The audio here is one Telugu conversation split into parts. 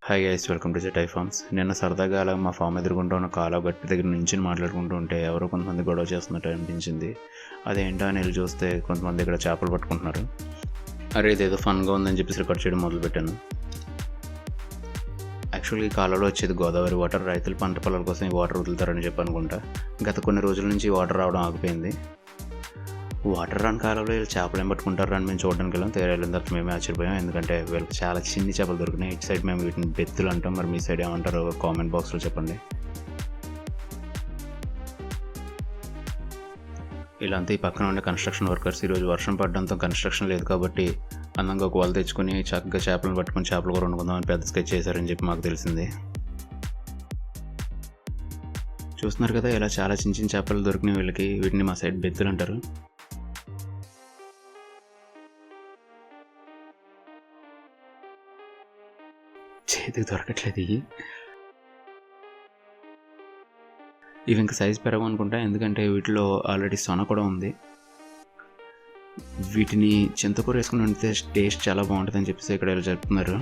హాయ్ గైస్, వెల్కమ్ టు జెటై ఫార్మ్స్. నిన్న సరదాగా అలా మా ఫామ్ ఎదుర్కొంటూ ఉన్న కాలువ గట్టి దగ్గర నుంచి మాట్లాడుకుంటూ ఉంటే ఎవరో కొంతమంది గొడవ చేస్తున్నట్టు అనిపించింది. అదేంటో అని వెళ్ళి చూస్తే కొంతమంది ఇక్కడ చేపలు పట్టుకుంటున్నారు. అరే ఇదేదో ఫన్గా ఉందని చెప్పేసి రికార్డ్ చేయడం మొదలుపెట్టాను. యాక్చువల్గా ఈ కాలువలో వచ్చేది గోదావరి వాటర్. రైతులు పంట పొలాల కోసం ఈ వాటర్ వదులుతారని చెప్పి అనుకుంటా. గత కొన్ని రోజుల నుంచి వాటర్ రావడం ఆగిపోయింది. వాటర్ రాని కాలంలో వీళ్ళు చేపలు ఏం పట్టుకుంటారు అని మేము చూడడానికి వెళ్ళాం. వెళ్ళిన తర్వాత మేమే ఆశ్చర్యపోయాం, ఎందుకంటే వీళ్ళకి చాలా చిన్ని చేపలు దొరికినాయి. ఇటు సైడ్ మేము వీటిని బెత్తులు అంటాం, మరి మీ సైడ్ ఏమంటారో కామెంట్ బాక్స్లో చెప్పండి. వీళ్ళంతా ఈ పక్కన ఉండే కన్స్ట్రక్షన్ వర్కర్స్. ఈరోజు వర్షం పడడంతో కన్స్ట్రక్షన్ లేదు కాబట్టి అందంగా ఒక వాళ్ళు తెచ్చుకొని చక్కగా చేపలను పట్టుకొని చేపలు కూడా వండుకుందామని పెద్ద స్కెచ్ చేశారని చెప్పి మాకు తెలిసింది. చూస్తున్నారు కదా, ఇలా చాలా చిన్న చిన్న చేపలు దొరికినాయి వీళ్ళకి. వీటిని మా సైడ్ బెత్తులు అంటారు. చేతికి దొరకట్లేదు ఇవి ఇంకా సైజ్ పెరగనుకుంటా, ఎందుకంటే వీటిలో ఆల్రెడీ సొన కూడా ఉంది. వీటిని చింతకూర వేసుకుని వండితే టేస్ట్ చాలా బాగుంటుంది అని చెప్పేసి ఇక్కడ ఇలా చెప్తున్నారు.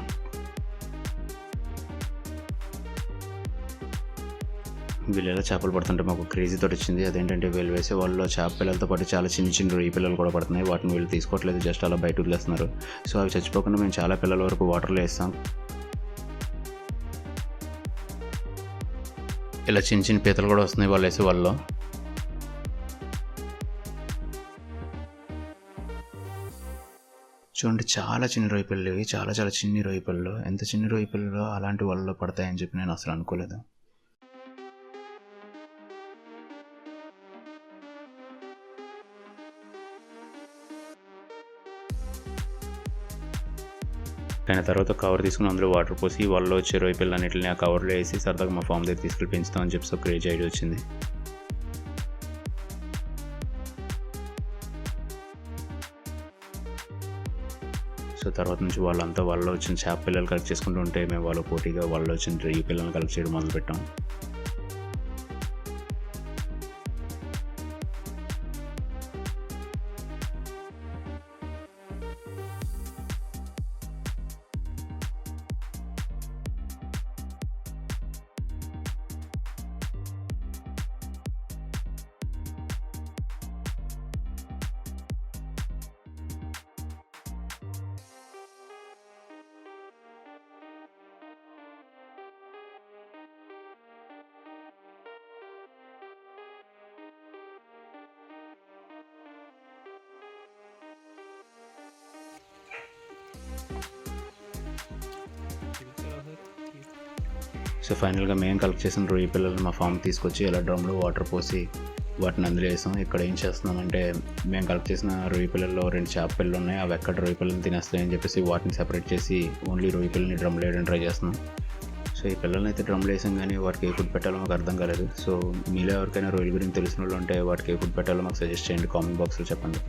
వీళ్ళు ఎలా చేపలు పడుతుంటే మాకు క్రేజీ తోటి వచ్చింది. అదేంటంటే వీళ్ళు వేసే వాళ్ళు చేప పిల్లలతో పాటు చాలా చిన్న చిన్న రొయ్యి పిల్లలు కూడా పడుతున్నాయి. వాటిని వీళ్ళు తీసుకోవట్లేదు, జస్ట్ అలా బయట వదిలేస్తున్నారు. సో అవి చచ్చిపోకుండా మేము చాలా పిల్లల వరకు వాటర్లో వేస్తాం. ఇలా చిన్న చిన్న పీతలు కూడా వస్తున్నాయి వాళ్ళు వేసే వాళ్ళలో. చూడండి, చాలా చిన్న రొయ్య పిల్లలు ఇవి, చాలా చాలా చిన్ని రొయ్య పిల్లలు. ఎంత చిన్ని రొయ్య పిల్లలు అలాంటి వాళ్ళలో పడతాయని చెప్పి నేను అసలు అనుకోలేదు. అయిన తర్వాత కవర్ తీసుకుని అందులో వాటర్ పోసి వాళ్ళలో వచ్చే రొయ్య పిల్లలన్నింటిని ఆ కవర్లో వేసి సరదాగా మా ఫామ్ దగ్గర తీసుకెళ్ళి పెంచుతామని చెప్పి ఒక క్రేజీ ఐడియా వచ్చింది. సో తర్వాత నుంచి వాళ్ళంతా వాళ్ళలో వచ్చిన చేప పిల్లలు కలెక్ట్ చేసుకుంటూ ఉంటే మేము వాళ్ళ పోటీగా వాళ్ళలో వచ్చిన రొయ్య పిల్లలను కలెక్ట్ చేయడం మొదలుపెట్టాం. సో ఫైనల్గా మేము కలెక్ట్ చేసిన రొయ్య పిల్లలు మా ఫామ్ తీసుకొచ్చి ఇలా డ్రమ్లో వాటర్ పోసి వాటిని అందులో వేసాం. ఇక్కడ ఏం చేస్తున్నామంటే, మేము కలెక్ట్ చేసిన రొయ్య పిల్లల్లో 2 చేప పిల్లలు ఉన్నాయి, అవి ఎక్కడ రొయ్య పిల్లల్ని తినేస్తాయని చెప్పేసి వాటిని సెపరేట్ చేసి ఓన్లీ రొయ్య పిల్లల్ని డ్రమ్లో వేయడం ట్రై చేస్తున్నాం. సో ఈ పిల్లల్ని అయితే డ్రమ్లో వేసాం, కానీ వాటికి ఏ ఫుడ్ పెట్టాలో మాకు అర్థం కాలేదు. సో మీలో ఎవరికైనా రొయ్యల గురించి తెలిసిన వాళ్ళు ఉంటే వాటికి ఏ ఫుడ్ పెట్టాలో మాకు సజెస్ట్ చేయండి, కామెంట్ బాక్స్లో చెప్పండి.